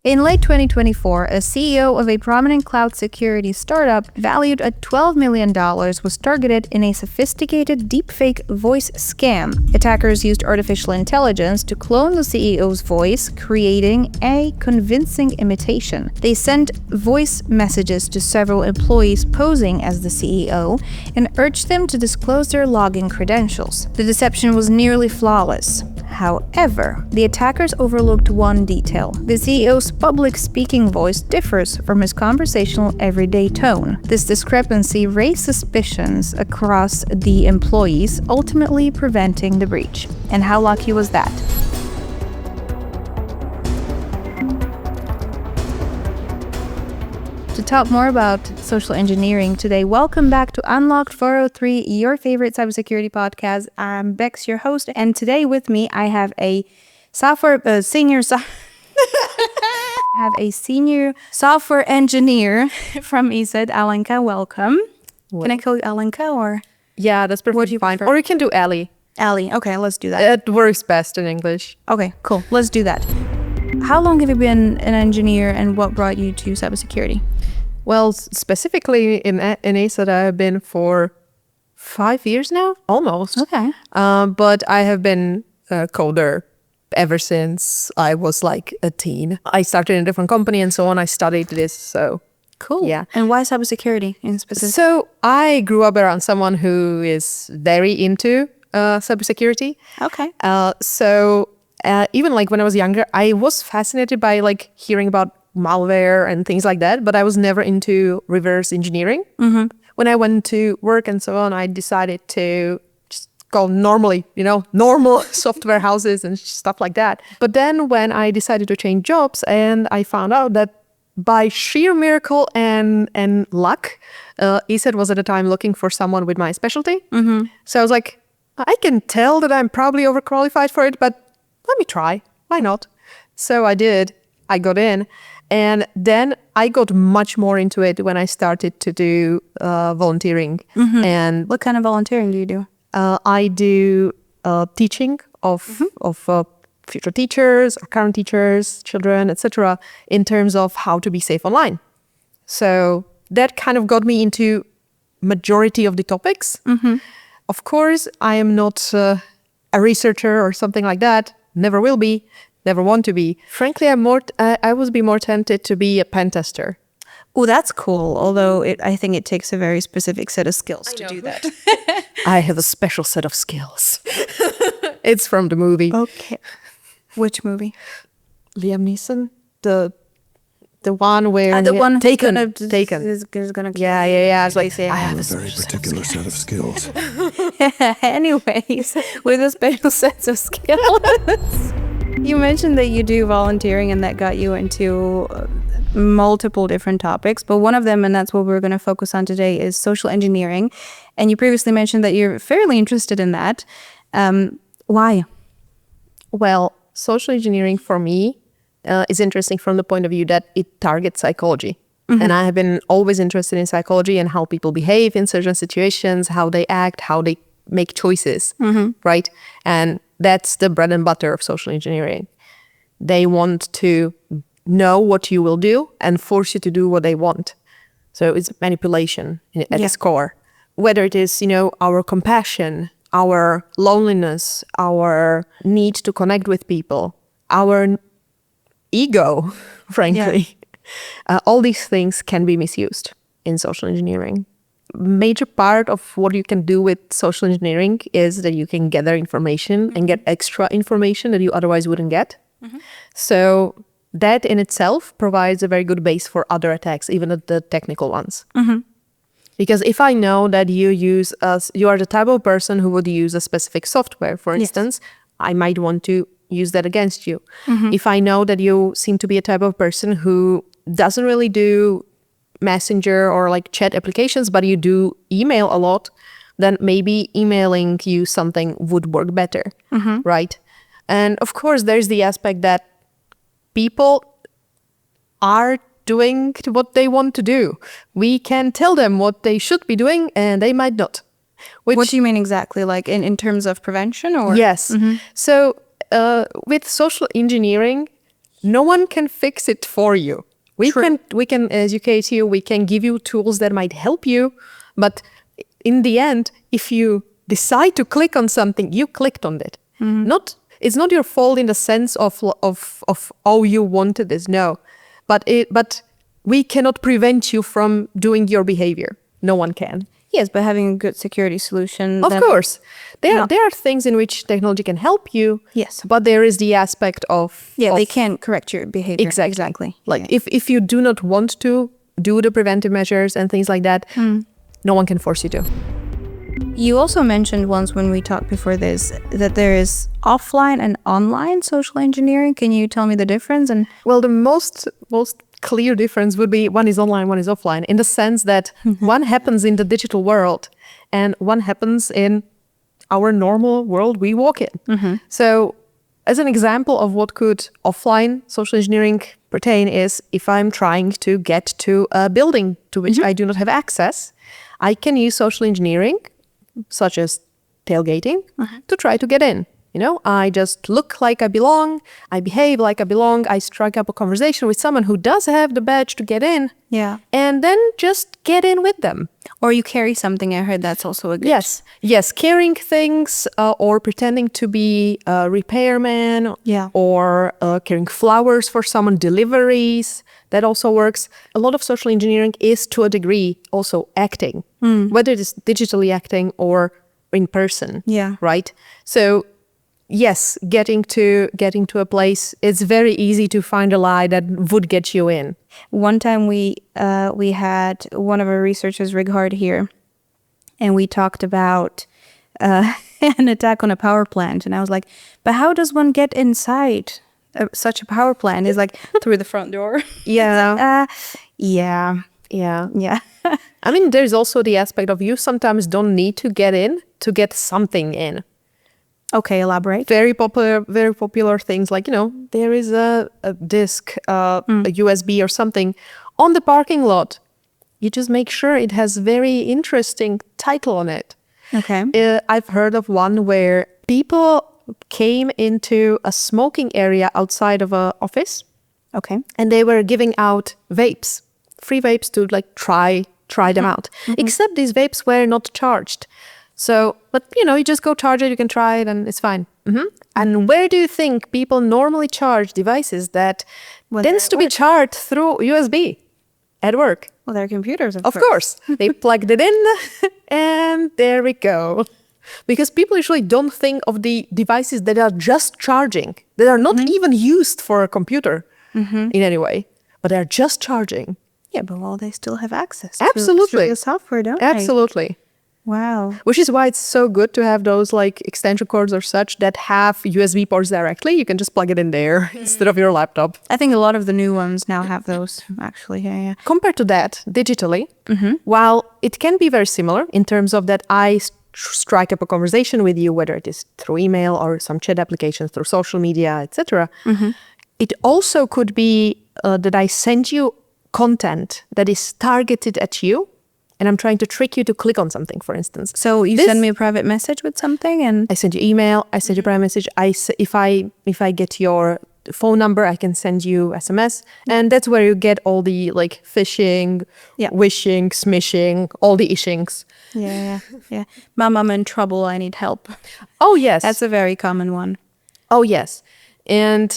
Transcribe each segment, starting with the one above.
In late 2024, a CEO of a prominent cloud security startup valued at $12 million was targeted in a sophisticated deepfake voice scam. Attackers used artificial intelligence to clone the CEO's voice, creating a convincing imitation. They sent voice messages to several employees posing as the CEO and urged them to disclose their login credentials. The deception was nearly flawless. However, the attackers overlooked one detail. The CEO's public speaking voice differs from his conversational everyday tone. This discrepancy raised suspicions across the employees, ultimately preventing the breach. And how lucky was that? To talk more about social engineering today, welcome back to Unlocked 403, your favorite cybersecurity podcast. I'm Bex, your host, and today with me I have a senior software engineer from ESET, Alenka. Welcome. What? Can I call you Alenka or? Yeah, that's perfectly fine. Prefer? Or you can do Ali. Ali. Okay, let's do that. It works best in English. Okay, cool. Let's do that. How long have you been an engineer, and what brought you to cybersecurity? Well, specifically in ESET, I've been for 5 years now, almost. Okay. But I have been a coder ever since I was like a teen. I started in a different company and so on. I studied this, so cool. Yeah. And why cybersecurity in specific? So I grew up around someone who is very into cybersecurity. Okay. Even like when I was younger, I was fascinated by like hearing about malware and things like that, but I was never into reverse engineering. Mm-hmm. When I went to work and so on, I decided to just go normally, normal software houses and stuff like that. But then when I decided to change jobs and I found out that by sheer miracle and luck, ESET was at the time looking for someone with my specialty. Mm-hmm. So I was like, I can tell that I'm probably overqualified for it, but let me try. Why not? So I did. I got in. And then I got much more into it when I started to do volunteering. Mm-hmm. And what kind of volunteering do you do? I do teaching of future teachers, or current teachers, children, etc., in terms of how to be safe online. So that kind of got me into majority of the topics. Mm-hmm. Of course, I am not a researcher or something like that. Never will be. Never want to be. Frankly, I would be more tempted to be a pen tester. Oh, that's cool. Although I think it takes a very specific set of skills to do that. I have a special set of skills. It's from the movie. Okay. Which movie? Liam Neeson, the one where the one Taken. Is gonna Yeah. It's like I have a very particular set of skills. Anyways, with a special set of skills. You mentioned that you do volunteering and that got you into multiple different topics, but one of them, and that's what we're going to focus on today, is social engineering. And you previously mentioned that you're fairly interested in that. Why? Well, social engineering for me is interesting from the point of view that it targets psychology. Mm-hmm. And I have been always interested in psychology and how people behave in certain situations, how they act, how they make choices, mm-hmm. right? And that's the bread and butter of social engineering. They want to know what you will do and force you to do what they want. So it's manipulation at its core. Whether it is, our compassion, our loneliness, our need to connect with people, our ego, frankly. All these things can be misused in social engineering. Major part of what you can do with social engineering is that you can gather information and get extra information that you otherwise wouldn't get. Mm-hmm. So that in itself provides a very good base for other attacks, even the technical ones. Mm-hmm. Because if I know that you are the type of person who would use a specific software, for instance, I might want to use that against you. Mm-hmm. If I know that you seem to be a type of person who doesn't really do messenger or like chat applications, but you do email a lot, then maybe emailing you something would work better, mm-hmm. right? And of course, there's the aspect that people are doing what they want to do. We can tell them what they should be doing and they might not. What do you mean exactly? Like in terms of prevention or? Yes. Mm-hmm. So with social engineering, no one can fix it for you. We can educate you, we can give you tools that might help you, but in the end, if you decide to click on something, you clicked on it. It's not your fault in the sense of oh, you wanted this. No, but we cannot prevent you from doing your behavior. No one can. Yes, but having a good security solution. Of course, there are things in which technology can help you. Yes, but there is the aspect of they can correct your behavior. Exactly. Like if you do not want to do the preventive measures and things like that, no one can force you to. You also mentioned once when we talked before this that there is offline and online social engineering. Can you tell me the difference? And well, the most clear difference would be one is online, one is offline, in the sense that one happens in the digital world and one happens in our normal world we walk in. So as an example of what could offline social engineering pertain is if I'm trying to get to a building to which I do not have access, I can use social engineering, such as tailgating, to try to get in. You know, I just look like I belong, I behave like I belong, I strike up a conversation with someone who does have the badge to get in, and then just get in with them. Or you carry something. I heard that's also a good. Yes, carrying things or pretending to be a repairman, or carrying flowers for someone, deliveries. That also works. A lot of social engineering is, to a degree, also acting, whether it is digitally acting or in person. Right. So yes, getting to a place, it's very easy to find a lie that would get you in. One time we had one of our researchers, Righard, here, and we talked about an attack on a power plant, and I was like, but how does one get inside such a power plant? It's like through the front door. Yeah. Yeah. I mean, there's also the aspect of you sometimes don't need to get in to get something in. Okay, elaborate. Very popular things like, you know, there is a disk, a USB or something on the parking lot. You just make sure it has very interesting title on it. Okay. I've heard of one where people came into a smoking area outside of an office. Okay. And they were giving out vapes, free vapes to like try them out. Except these vapes were not charged. So, but you know, you just go charge it, you can try it and it's fine. And where do you think people normally charge devices that tends to be charged through USB at work? Well, they're computers, of course. They plugged it in and there we go. Because people usually don't think of the devices that are just charging, that are not even used for a computer in any way, but they're just charging. Yeah, but well, they still have access Absolutely. to the software, don't they? Absolutely. Wow. Which is why it's so good to have those like extension cords or such that have USB ports directly. You can just plug it in there instead of your laptop. I think a lot of the new ones now have those, actually. Yeah. Compared to that, digitally, while it can be very similar in terms of that I strike up a conversation with you, whether it is through email or some chat applications, through social media, etc. It also could be that I send you content that is targeted at you. And I'm trying to trick you to click on something, for instance. So you send me a private message with something, and I send you email. I send you a private message. If I get your phone number, I can send you SMS, and that's where you get all the like phishing, wishing, smishing, all the ishings. Yeah. Mom, I'm in trouble. I need help. Oh yes, That's a very common one. Oh yes, and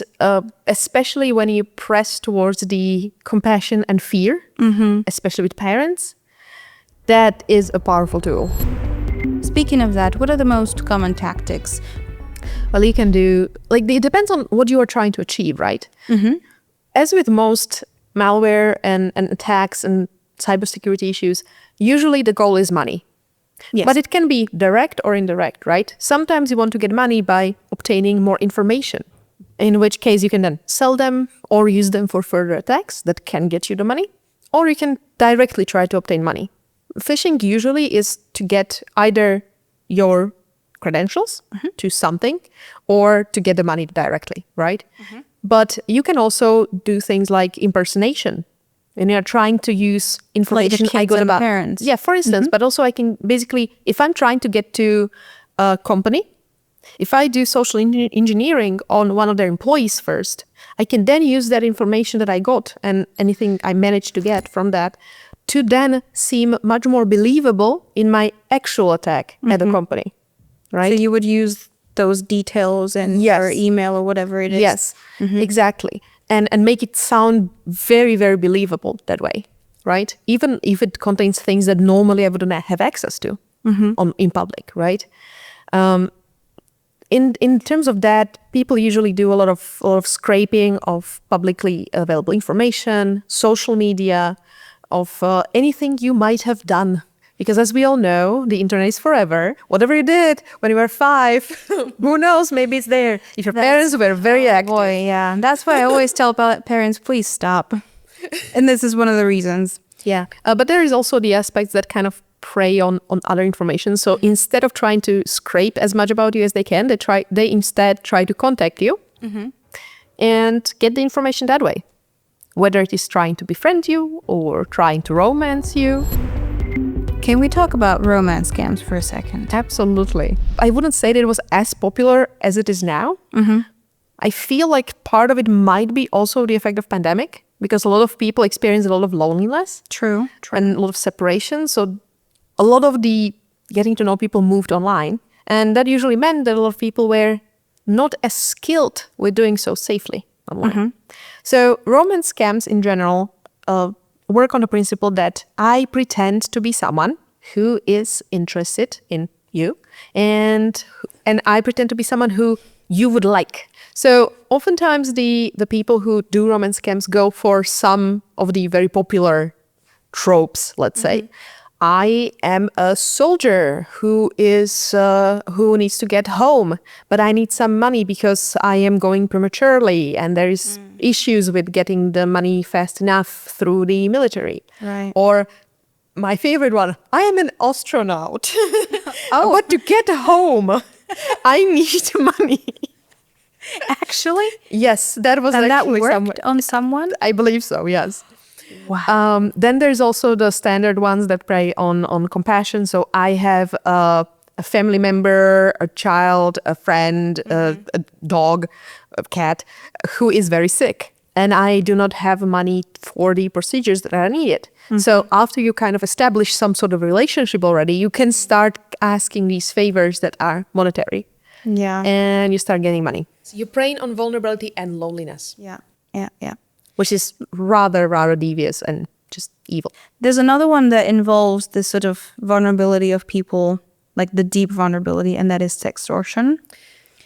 especially when you press towards the compassion and fear, especially with parents. That is a powerful tool. Speaking of that, what are the most common tactics? Well, you can do, like, it depends on what you are trying to achieve, right? As with most malware and attacks and cybersecurity issues, usually the goal is money. Yes. But it can be direct or indirect, right? Sometimes you want to get money by obtaining more information, in which case you can then sell them or use them for further attacks that can get you the money, or you can directly try to obtain money. Phishing usually is to get either your credentials to something or to get the money directly, right? But you can also do things like impersonation. And you're trying to use information I got about parents. Yeah, for instance, but also I can basically, if I'm trying to get to a company, if I do social engineering on one of their employees first, I can then use that information that I got and anything I managed to get from that to then seem much more believable in my actual attack at the company, right? So you would use those details and your email or whatever it is. Yes, exactly. And make it sound very, very believable that way, right? Even if it contains things that normally I wouldn't have access to in public, right? In terms of that, people usually do a lot of scraping of publicly available information, social media, of anything you might have done. Because as we all know, the internet is forever. Whatever you did when you were 5, who knows, maybe it's there. If your parents were very active. Boy, yeah. That's why I always tell parents, please stop. And this is one of the reasons. Yeah. But there is also the aspects that kind of prey on other information. So instead of trying to scrape as much about you as they can, they instead try to contact you and get the information that way. Whether it is trying to befriend you or trying to romance you. Can we talk about romance scams for a second? Absolutely. I wouldn't say that it was as popular as it is now. I feel like part of it might be also the effect of pandemic, because a lot of people experience a lot of loneliness. True. And a lot of separation. So a lot of the getting to know people moved online. And that usually meant that a lot of people were not as skilled with doing so safely online. So romance scams in general work on the principle that I pretend to be someone who is interested in you, and I pretend to be someone who you would like. So oftentimes the people who do romance scams go for some of the very popular tropes, let's say. I am a soldier who needs to get home, but I need some money because I am going prematurely and there is issues with getting the money fast enough through the military. Right. Or my favorite one, I am an astronaut. But to get home, I need money. Actually? Yes, that was And that actually worked on someone? I believe so, yes. Wow. Then there's also the standard ones that prey on compassion. So I have a family member, a child, a friend, a dog, a cat who is very sick. And I do not have money for the procedures that are needed. So after you kind of establish some sort of relationship already, you can start asking these favors that are monetary. Yeah. And you start getting money. So you're preying on vulnerability and loneliness. Yeah. Which is rather devious and just evil. There's another one that involves this sort of vulnerability of people, like the deep vulnerability, and that is sextortion.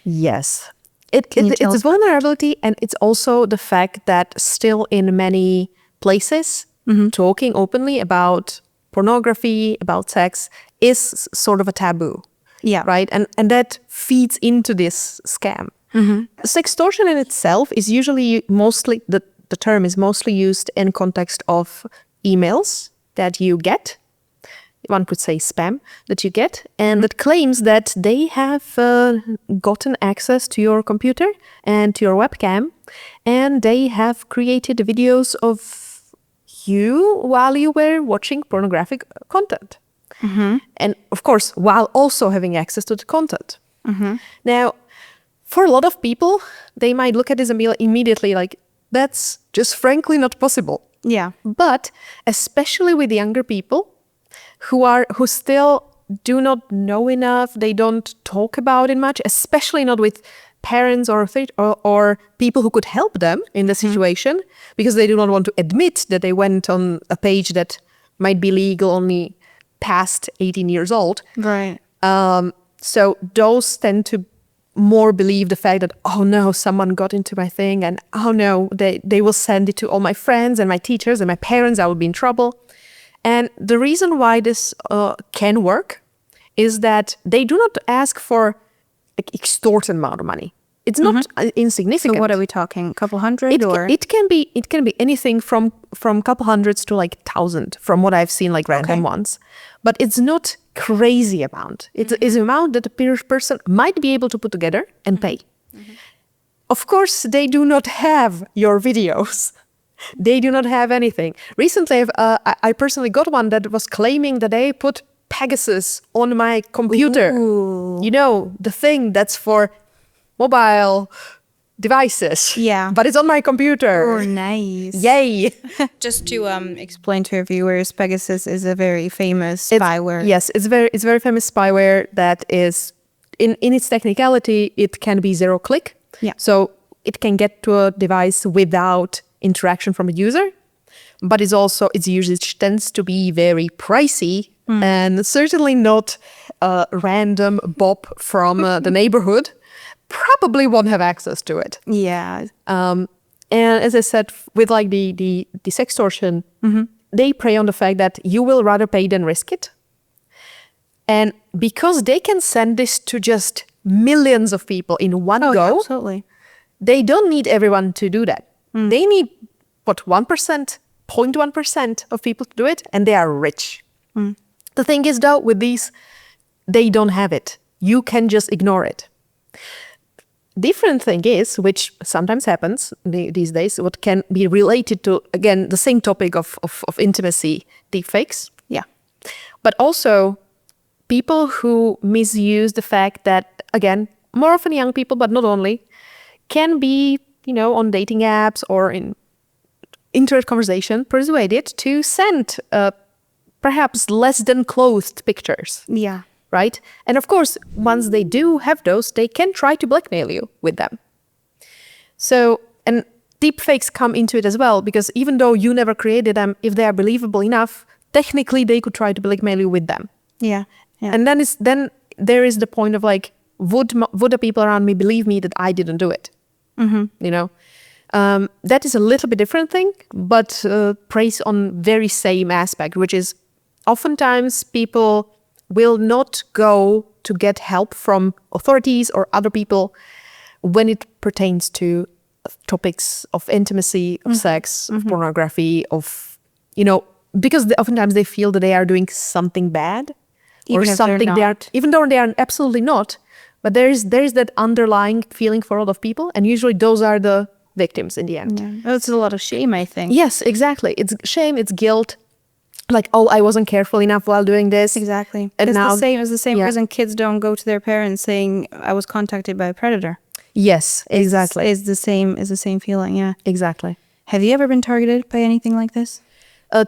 Yes. Can you tell It's a us vulnerability, and it's also the fact that still in many places, talking openly about pornography, about sex, is sort of a taboo. Yeah. Right? And that feeds into this scam. Sextortion in itself is usually mostly, the term is mostly used in context of emails that you get. One could say spam that you get, and that claims that they have gotten access to your computer and to your webcam, and they have created videos of you while you were watching pornographic content. And of course, while also having access to the content. Now, for a lot of people, they might look at this immediately like, that's just frankly not possible. Yeah. But especially with younger people who still do not know enough, they don't talk about it much, especially not with parents or people who could help them in the situation, because they do not want to admit that they went on a page that might be legal only past 18 years old. Right. So those tend to more believe the fact that, oh no, someone got into my thing, and oh no, they will send it to all my friends and my teachers and my parents, I will be in trouble. And the reason why this can work is that they do not ask for like extorted amount of money. It's not insignificant. So what are we talking? A couple hundred It can be anything from couple hundreds to like 1,000 from what I've seen, like random ones. But it's not crazy amount. It's an amount that a person might be able to put together and pay. Of course, they do not have your videos. They do not have anything. Recently, I personally got one that was claiming that they put Pegasus on my computer. Ooh. You know, the thing that's for mobile devices. Yeah. But it's on my computer. Oh, nice. Yay. Just to explain to our viewers, Pegasus is a very famous spyware. Yes, it's very famous spyware that is in its technicality, it can be zero click. Yeah. So it can get to a device without interaction from a user, but its usage tends to be very pricey and certainly not a random Bob from the neighborhood probably won't have access to it. Yeah. And as I said, with like the sextortion, they prey on the fact that you will rather pay than risk it. And because they can send this to just millions of people in one go, Absolutely. they don't need everyone to do that. They need, 0.1% of people to do it, and they are rich. The thing is, though, with these, they don't have it. You can just ignore it. Different thing is, which sometimes happens these days, what can be related to, again, the same topic of intimacy, deepfakes. Yeah. But also people who misuse the fact that, again, more often young people, but not only, can be, on dating apps or in internet conversation, persuaded to send perhaps less than clothed pictures. Yeah. Right? And of course, once they do have those, they can try to blackmail you with them. So, and deepfakes come into it as well, because even though you never created them, if they are believable enough, technically they could try to blackmail you with them. Yeah. Yeah. And then there is the point of like, would the people around me believe me that I didn't do it? That is a little bit different thing, but preys on very same aspect, which is oftentimes people will not go to get help from authorities or other people when it pertains to topics of intimacy, of sex, of pornography, of, because oftentimes they feel that they are doing something bad or Even if something they're they are, not. even though they are absolutely not, but there is that underlying feeling for a lot of people, and usually those are the victims in the end. Yeah. It's a lot of shame, I think. Yes, exactly. It's shame, it's guilt. Like, oh, I wasn't careful enough while doing this. Exactly. And It's now, the same yeah. reason kids don't go to their parents saying, I was contacted by a predator. Yes, exactly. It's the same feeling, yeah. Exactly. Have you ever been targeted by anything like this?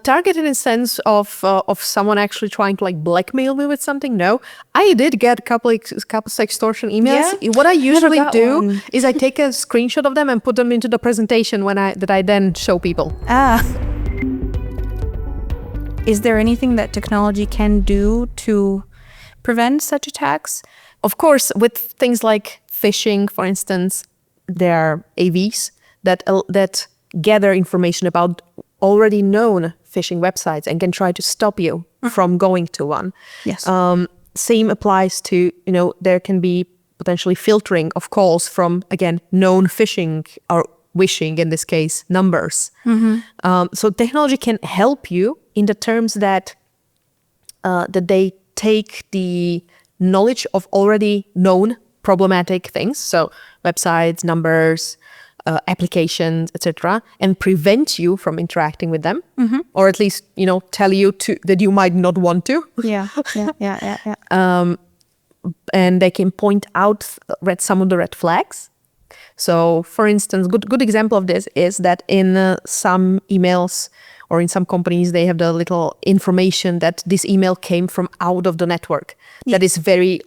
Targeted in sense of someone actually trying to like blackmail me with something. No, I did get a couple sextortion emails. Yeah? What I usually got do one. is I take a screenshot of them and put them into the presentation that I then show people. Is there anything that technology can do to prevent such attacks? Of course, with things like phishing, for instance, there are AVs that gather information about already known phishing websites and can try to stop you from going to one. Yes. Same applies to, there can be potentially filtering of calls from, again, known phishing or wishing, in this case, numbers. So technology can help you in the terms that they take the knowledge of already known problematic things, so websites, numbers, applications, etc., and prevent you from interacting with them, or at least tell you that you might not want to. Yeah. And they can point out some of the red flags. So, for instance, good example of this is that in some emails or in some companies, they have the little information that this email came from out of the network. Yeah. That is very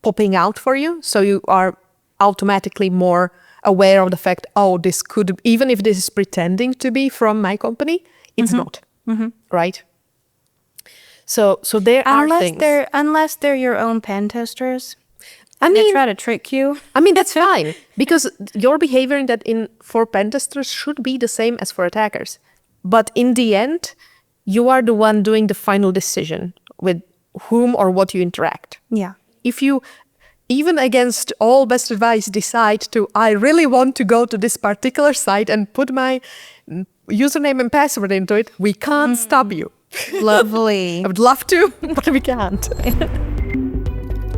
popping out for you. So you are automatically more aware of the fact, oh, this could, even if this is pretending to be from my company, it's not, right? So there are things. Unless they're your own pen testers. I mean, they try to trick you. I mean, that's fine, because your behavior for pen testers should be the same as for attackers. But in the end, you are the one doing the final decision with whom or what you interact. Yeah. If you, even against all best advice, decide I really want to go to this particular site and put my username and password into it, we can't stop you. Lovely. I would love to, but we can't.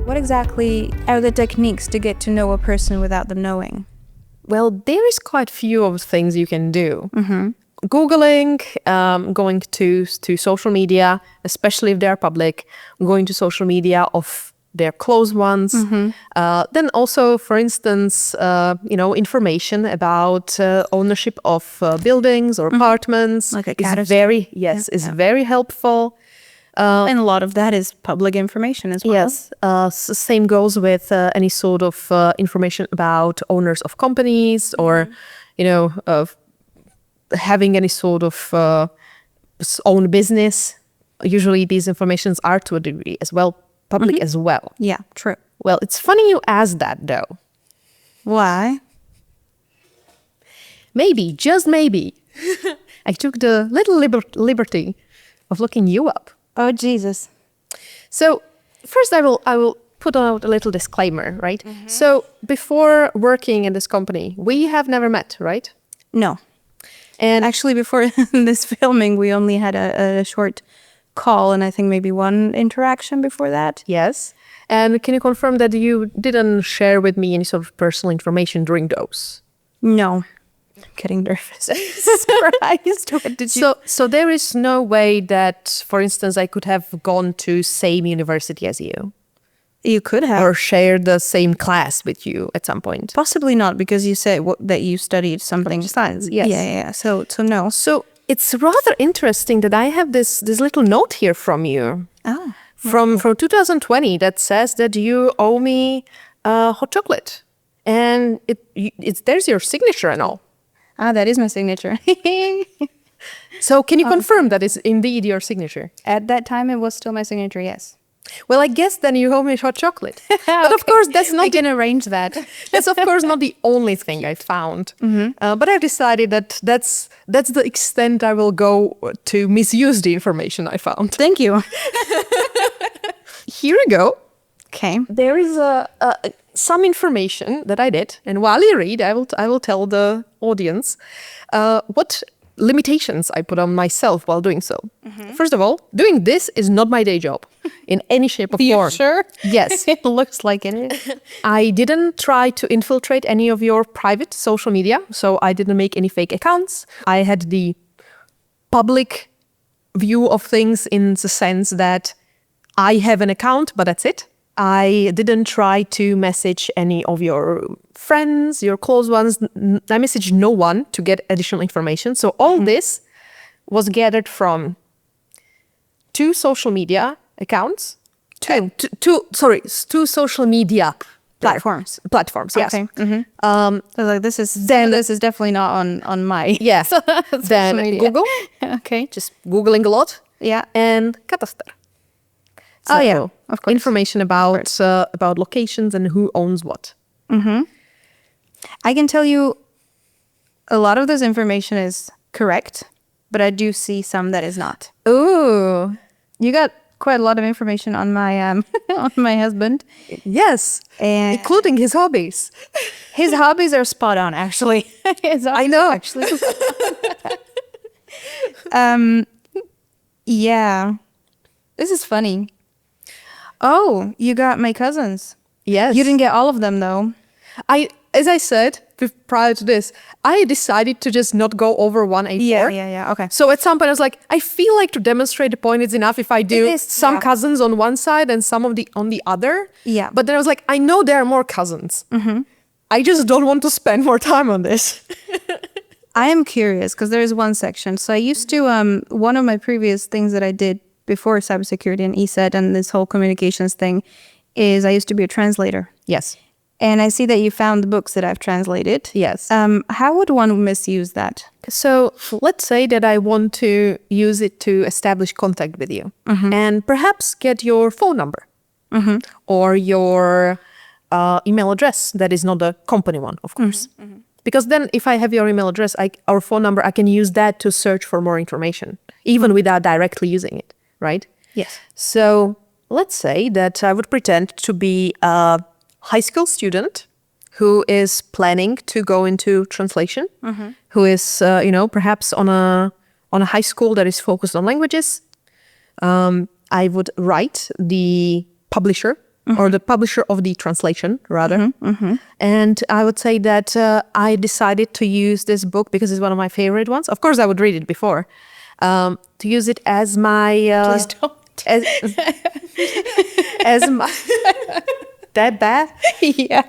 What exactly are the techniques to get to know a person without them knowing? Well, there is quite few of things you can do. Googling, going to social media, especially if they are public, going to social media of their close ones. Then also, for instance, information about ownership of buildings or apartments. Like a is cadastre. is very helpful. And a lot of that is public information as well. Yes. Same goes with any sort of information about owners of companies or, of having any sort of own business. Usually these informations are to a degree as well public as well. Yeah, true. Well, it's funny you asked that though. Why? Maybe, just maybe, I took the little liberty of looking you up. Oh, Jesus. So first I will put out a little disclaimer, right? So before working in this company, we have never met, right? No. And Actually, before this filming, we only had a short call and I think maybe one interaction before that. yes. And can you confirm that you didn't share with me any sort of personal information during those? No. I'm getting nervous. Jesus Christ. What did you... So there is no way that, for instance, I could have gone to same university as you You could have. or shared the same class with you at some point. Possibly not, because you said that you studied something. Science, yes. Yeah. So no. So it's rather interesting that I have this little note here from you. Oh. From 2020 that says that you owe me hot chocolate. And there's your signature and all. Ah, that is my signature. So can you confirm that is indeed your signature? At that time, it was still my signature, yes. Well, I guess then you owe me hot chocolate. But of course, that's I not can arrange that. that's of course not the only thing I found. But I've decided that that's the extent I will go to misuse the information I found. Thank you. Here we go. Okay. There is some information that I did, and while you read, I will tell the audience what limitations I put on myself while doing so. First of all, doing this is not my day job in any shape or form. Sure? Yes. It looks like it is. I didn't try to infiltrate any of your private social media, so I didn't make any fake accounts. I had the public view of things in the sense that I have an account, but that's it. I didn't try to message any of your friends, your close ones. I messaged no one to get additional information. So all this was gathered from 2 social media accounts. Two social media Platforms. Platforms, yes. Okay. So like this is definitely not on my Yeah. Then media. Google, Okay. just Googling a lot. Yeah. And Kataster. Oh, yeah, of course. Information about locations and who owns what. I can tell you a lot of this information is correct, but I do see some that is not. Ooh. You got quite a lot of information on my on my husband. Yes. And Including his hobbies. his hobbies are spot on, actually. I know. Actually. Yeah. This is funny. Oh, you got my cousins. Yes. You didn't get all of them, though. As I said prior to this, I decided to just not go over 1A4. Yeah. Okay. So at some point I was like, I feel like to demonstrate the point, it's enough if I do It is, some yeah. cousins on one side and some on the other. Yeah. But then I was like, I know there are more cousins. I just don't want to spend more time on this. I am curious because there is one section. So I used to, one of my previous things that I did before cybersecurity and ESET and this whole communications thing is I used to be a translator. Yes. And I see that you found the books that I've translated. Yes. How would one misuse that? So let's say that I want to use it to establish contact with you and perhaps get your phone number or your email address. That is not a company one, of course. Because then if I have your email address or phone number, I can use that to search for more information, even without directly using it, right? Yes. So let's say that I would pretend to be a high school student who is planning to go into translation, who is, perhaps on a high school that is focused on languages. I would write the publisher or the publisher of the translation, rather. And I would say that I decided to use this book because it's one of my favorite ones. Of course, I would read it before. To use it as my... Please don't. as my that bad. Yeah.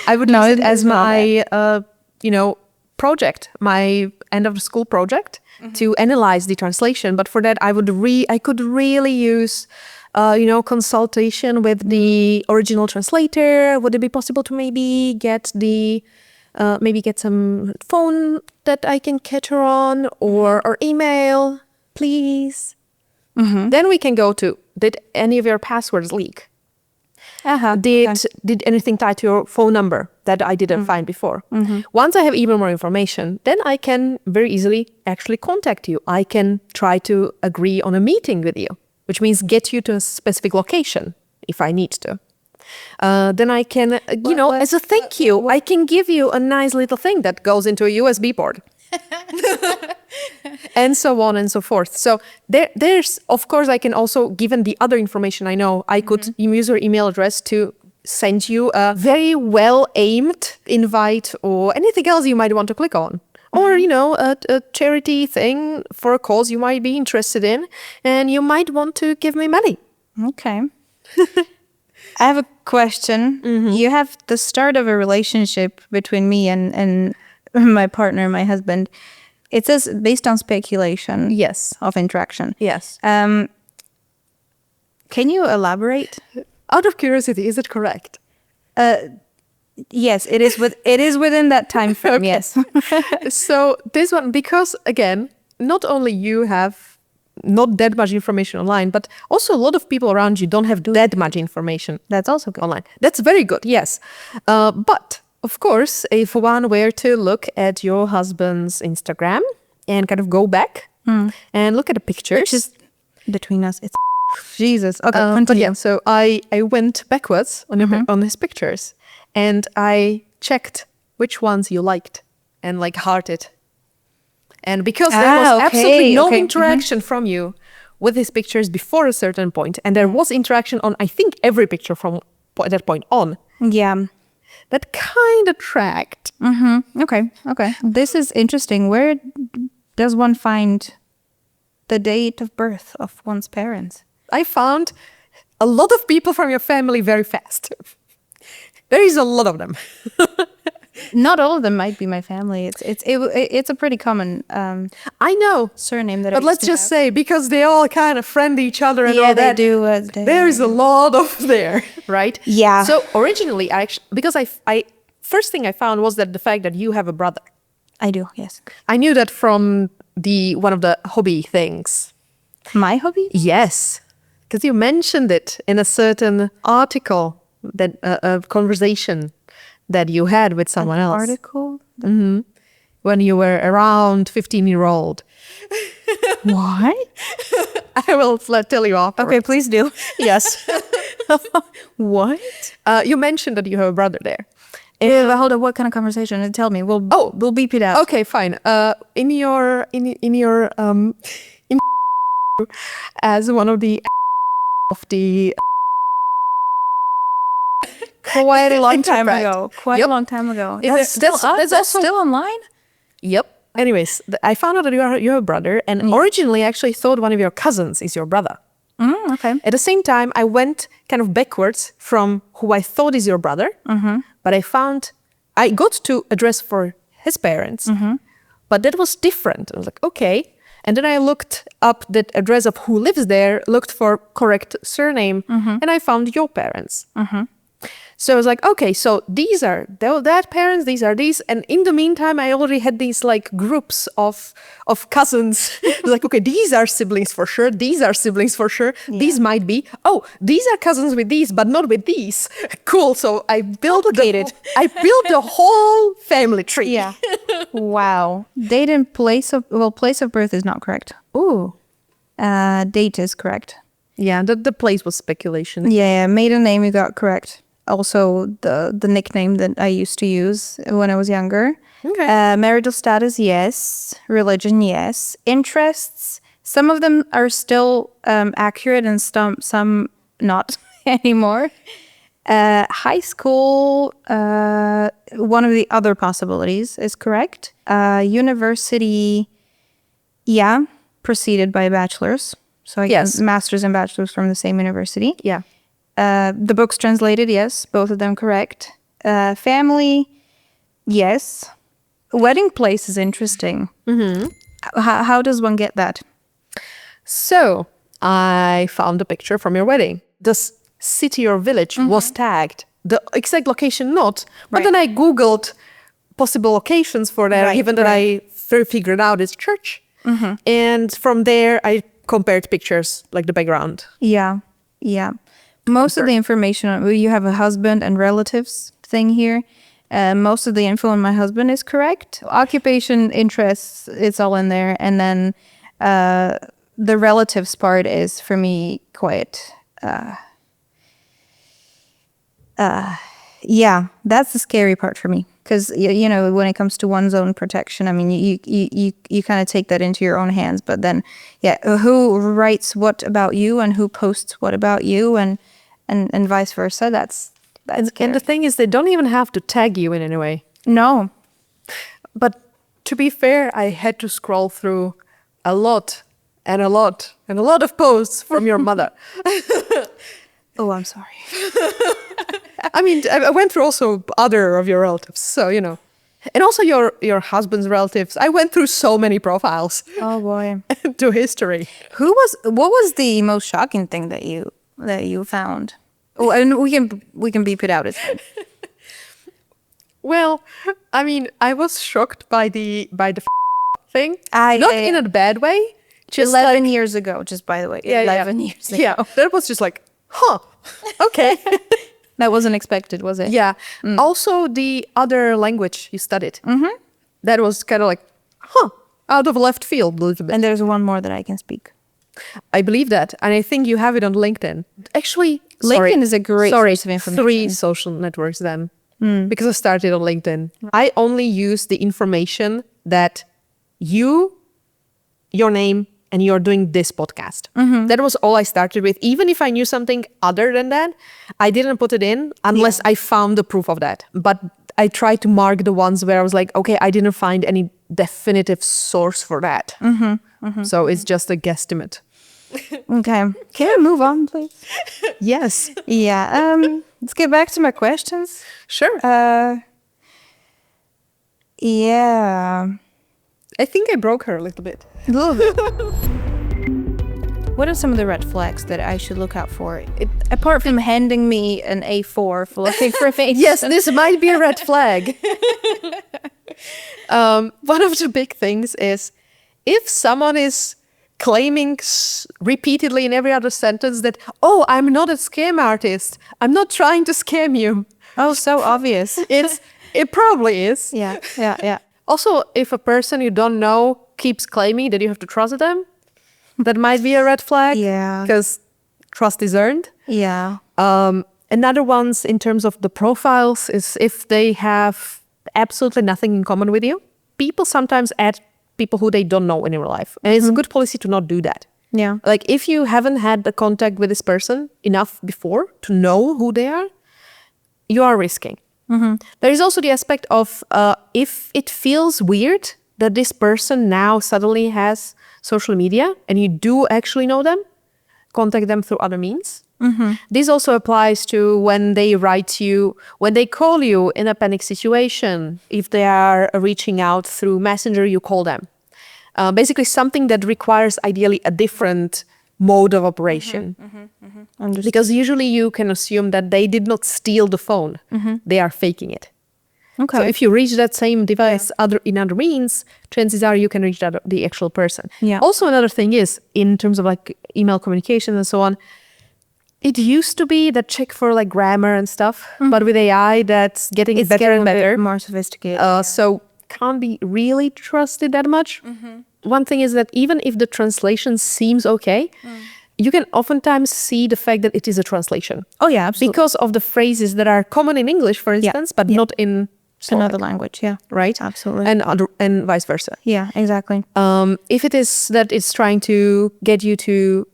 I would No, use it it as is not my project, my end of the school project to analyze the translation. But for that, I could really use consultation with the original translator. Would it be possible to maybe get some phone that I can catch her on, or email, please? Then we can go to, did any of your passwords leak? Did anything tie to your phone number that I didn't find before? Once I have even more information, then I can very easily actually contact you. I can try to agree on a meeting with you, which means get you to a specific location if I need to. Then I can, as a thank you, I can give you a nice little thing that goes into a USB port. And so on and so forth. So there's, of course, I can also, given the other information I know, I could use your email address to send you a very well-aimed invite or anything else you might want to click on. Or, a charity thing for a cause you might be interested in, and you might want to give me money. Okay. I have a question. You have the start of a relationship between me and my partner, my husband. It says based on speculation. Yes. Of interaction. Yes. Can you elaborate? Out of curiosity, is it correct? Yes, it is. It is within that time frame. Okay. Yes. So this one, because again, not only you have not that much information online, but also a lot of people around you don't have that much information. That's also good. Online. That's very good. Yes, but of course, if one were to look at your husband's Instagram and kind of go back and look at the pictures, Which is between us. It's Jesus. Okay, but continue. yeah, so I went backwards on his pictures and I checked which ones you liked and like hearted. And because there was absolutely no interaction from you with his pictures before a certain point, and there was interaction on, I think, every picture from that point on, Yeah. that kind of tracked. Okay. This is interesting. Where does one find the date of birth of one's parents? I found a lot of people from your family very fast. There is a lot of them. Not all of them might be my family. It's a pretty common I know. surname that. But let's just say, because they all kind of friend each other and all they that, do. there is a lot of there, right? Yeah. So originally, because I first thing I found was that the fact that you have a brother. I do. Yes. I knew that from one of the hobby things. My hobby? Yes, because you mentioned it in a certain article, that a conversation that you had with someone else. Article? When you were around 15-year-old. What? I will tell you after. Okay, please do. Yes. What? You mentioned that you have a brother there. Hold on. What kind of conversation? Tell me. We'll beep it out. Okay, fine. In your as one of the Quite a long time Interact. ago. Quite Yep. a long time ago. Is That's there- still up? there's That's also- still online? Yep. Anyways, I found out that you have a brother, and originally I actually thought one of your cousins is your brother. Okay. At the same time, I went kind of backwards from who I thought is your brother, but I got to address for his parents, but that was different. I was like, okay. And then I looked up the address of who lives there, looked for correct surname, and I found your parents. So I was like, okay, so these are that parents, these are these. And in the meantime, I already had these like groups of cousins. I was like, okay, these are siblings for sure. These are siblings for sure. Yeah. These might be, these are cousins with these, but not with these. Cool. So I built the whole family tree. Yeah. Wow. Date and place of birth is not correct. Ooh. Date is correct. Yeah, the place was speculation. Yeah, maiden name you got correct. Also the nickname that I used to use when I was younger. Okay. Marital status, yes. Religion, yes. Interests, some of them are still accurate and some not anymore. High school, one of the other possibilities is correct. University, yeah, preceded by a bachelor's. So master's and bachelor's from the same university. Yeah. The books translated, yes, both of them correct. Family, yes. Wedding place is interesting. How does one get that? So I found a picture from your wedding. The city or village was tagged. The exact location not. But then I Googled possible locations for that, given that I figured out it's church. And from there, I compared pictures, like the background. Yeah. Most of the information, you have a husband and relatives thing here. Most of the info on my husband is correct. Occupation, interests, it's all in there. And then the relatives part is, for me, quite... yeah, that's the scary part for me. Because, you know, when it comes to one's own protection, I mean, you kind of take that into your own hands. But then, who writes what about you and who posts what about you and vice versa, that's scary. And the thing is, they don't even have to tag you in any way. No. But to be fair, I had to scroll through a lot of posts from your mother. Oh, I'm sorry. I mean, I went through also other of your relatives, so, you know. And also your husband's relatives. I went through so many profiles. Oh, boy. To history. What was the most shocking thing that you found? Oh, and we can beep it out. It's fine. Well, I mean, I was shocked by the thing. Not in a bad way. Just 11 years ago, just by the way. 11 years ago. Yeah, that was just like, okay. That wasn't expected, was it? Yeah. Also, the other language you studied. That was kind of like, out of left field a little bit. And there's one more that I can speak. I believe that. And I think you have it on LinkedIn. Actually, LinkedIn is a great source of information. 3 social networks then. Because I started on LinkedIn. I only use the information that your name, and you're doing this podcast. That was all I started with. Even if I knew something other than that, I didn't put it in unless I found the proof of that. But I tried to mark the ones where I was like, okay, I didn't find any definitive source for that. So it's just a guesstimate. Okay. Can we move on, please? Yes. Yeah. Let's get back to my questions. Sure. Yeah. I think I broke her a little bit. A little bit. What are some of the red flags that I should look out for? Apart from handing me an A4 full of information. Yes, this might be a red flag. One of the big things is if someone is claiming repeatedly in every other sentence that, oh, I'm not a scam artist. I'm not trying to scam you. Oh, so obvious. It probably is. Yeah. Also, if a person you don't know keeps claiming that you have to trust them, that might be a red flag. Yeah. Because trust is earned. Yeah. Another ones in terms of the profiles is if they have absolutely nothing in common with you. People sometimes add people who they don't know in real life. And it's a good policy to not do that. Yeah. Like if you haven't had the contact with this person enough before to know who they are, you are risking. There is also the aspect of if it feels weird that this person now suddenly has social media and you do actually know them, contact them through other means. This also applies to when they write you, when they call you in a panic situation. If they are reaching out through Messenger, you call them. Basically something that requires ideally a different mode of operation. Because usually you can assume that they did not steal the phone. They are faking it. Okay. So if you reach that same device in other means, chances are you can reach the actual person. Yeah. Also, another thing is, in terms of like email communication and so on, it used to be that check for like grammar and stuff, but with AI, that's getting better and better. More sophisticated. So can't be really trusted that much. One thing is that even if the translation seems okay, you can oftentimes see the fact that it is a translation. Oh yeah, absolutely. Because of the phrases that are common in English, for instance, but not in another language. Yeah, right? Absolutely. And vice versa. Yeah, exactly. If it is that it's trying to get you to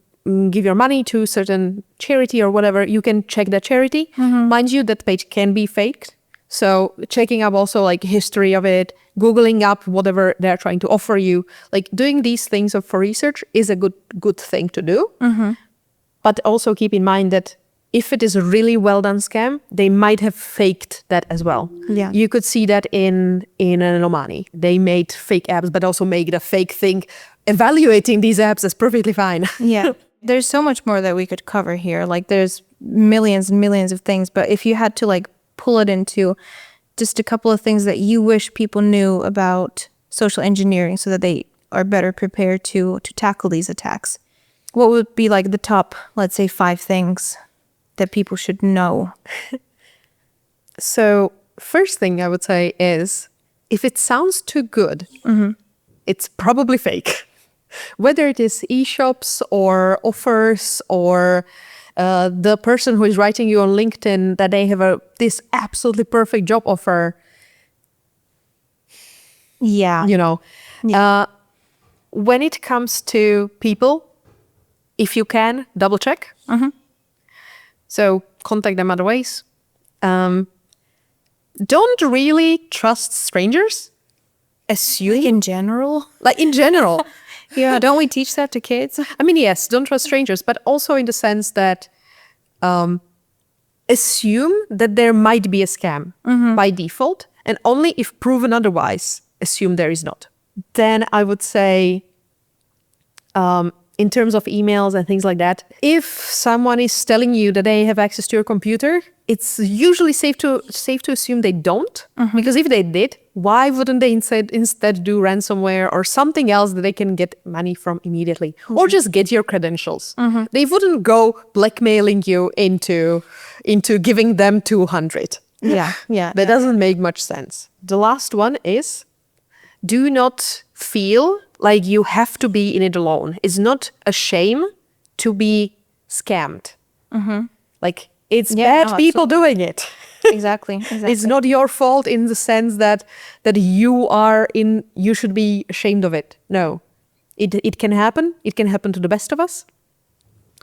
give your money to a certain charity or whatever, you can check that charity. Mind you, that page can be faked. So checking up also like history of it, Googling up whatever they're trying to offer you, like doing these things for research is a good thing to do. But also keep in mind that if it is a really well done scam, they might have faked that as well. Yeah. You could see that in Nomani. They made fake apps, but also made a fake thing. Evaluating these apps is perfectly fine. Yeah. There's so much more that we could cover here. Like there's millions and millions of things, but if you had to like pull it into just a couple of things that you wish people knew about social engineering so that they are better prepared to tackle these attacks, what would be like the top, let's say, 5 things that people should know? So first thing I would say is if it sounds too good, it's probably fake. Whether it is e-shops or offers or the person who is writing you on LinkedIn that they have this absolutely perfect job offer, Yeah. you know. When it comes to people, if you can, double check. So contact them other ways. Don't really trust strangers. Assume In general? like in general. Yeah. Don't we teach that to kids? I mean, yes, don't trust strangers, but also in the sense that assume that there might be a scam by default, and only if proven otherwise, assume there is not. Then I would say, in terms of emails and things like that, if someone is telling you that they have access to your computer, it's usually safe to assume they don't. Because if they did, why wouldn't they instead do ransomware or something else that they can get money from immediately, or just get your credentials? They wouldn't go blackmailing you into giving them 200. Yeah. Yeah. That doesn't make much sense. The last one is, do not feel like you have to be in it alone. It's not a shame to be scammed. Like, it's bad no, people doing it. Exactly. It's not your fault in the sense that you should be ashamed of it. No. It can happen. It can happen to the best of us.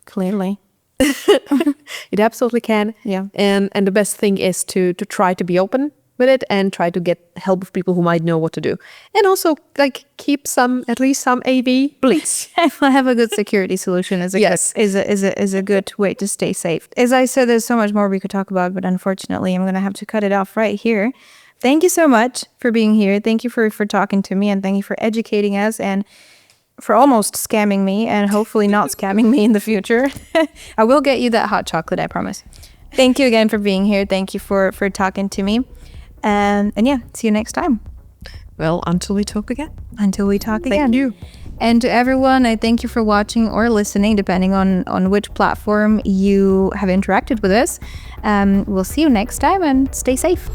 Clearly. It absolutely can. Yeah. And the best thing is to try to be open with it and try to get help of people who might know what to do. And also like keep at least some AV bleeds. Have a good security solution is a good way to stay safe. As I said, there's so much more we could talk about, but unfortunately I'm going to have to cut it off right here. Thank you so much for being here. Thank you for talking to me, and thank you for educating us and for almost scamming me and hopefully not scamming me in the future. I will get you that hot chocolate, I promise. Thank you again for being here. Thank you for talking to me. And yeah, see you next time. Well, until we talk again. Until we talk again. Thank you. And to everyone, I thank you for watching or listening, depending on which platform you have interacted with us. We'll see you next time, and stay safe.